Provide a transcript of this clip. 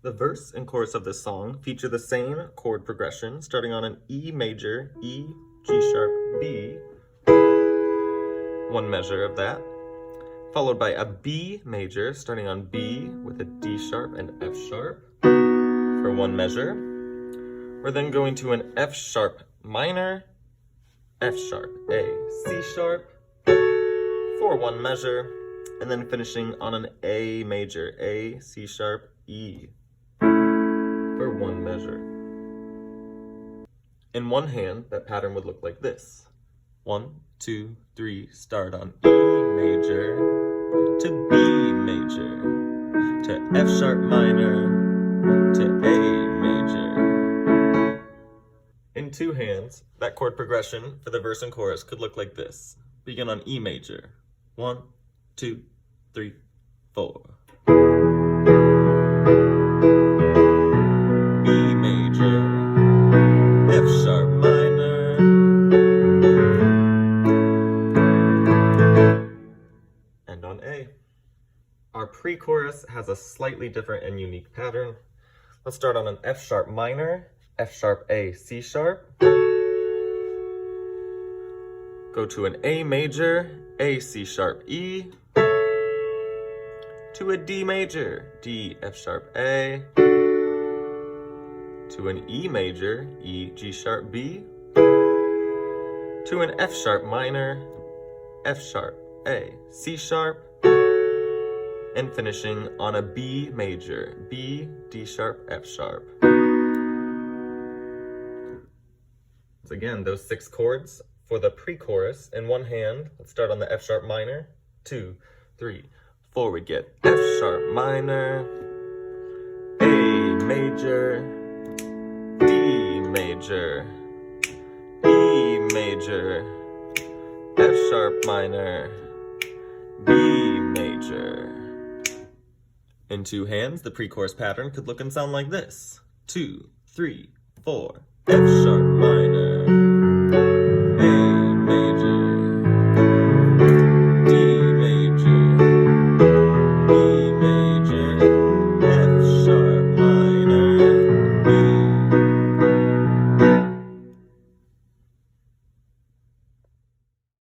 The verse and chorus of this song feature the same chord progression, starting on an E major, E, G sharp, B, one measure of that, followed by a B major, starting on B with a D sharp and F sharp for one measure. We're then going to an F sharp minor, F sharp, A, C sharp for one measure, and then finishing on an A major, A, C sharp, E for one measure. In one hand, that pattern would look like this. 1, 2, 3, start on E major to B major to F sharp minor to A major. In two hands, that chord progression for the verse and chorus could look like this. Begin on E major. 1, 2, 3, 4. B major, F sharp minor, and on A. Our pre-chorus has a slightly different and unique pattern. Let's start on an F sharp minor, F sharp A, C sharp. Go to an A major, A, C sharp, E, to a D major, D, F sharp, A, to an E major, E, G sharp, B, to an F sharp minor, F sharp, A, C sharp, and finishing on a B major, B, D sharp, F sharp. So again, those 6 chords for the pre-chorus in one hand. Let's start on the F sharp minor. 2, 3, 4. We get F sharp minor, A major, D major, E major, F sharp minor, B major. In two hands, the pre-chorus pattern could look and sound like this. 2, 3, 4, F sharp minor,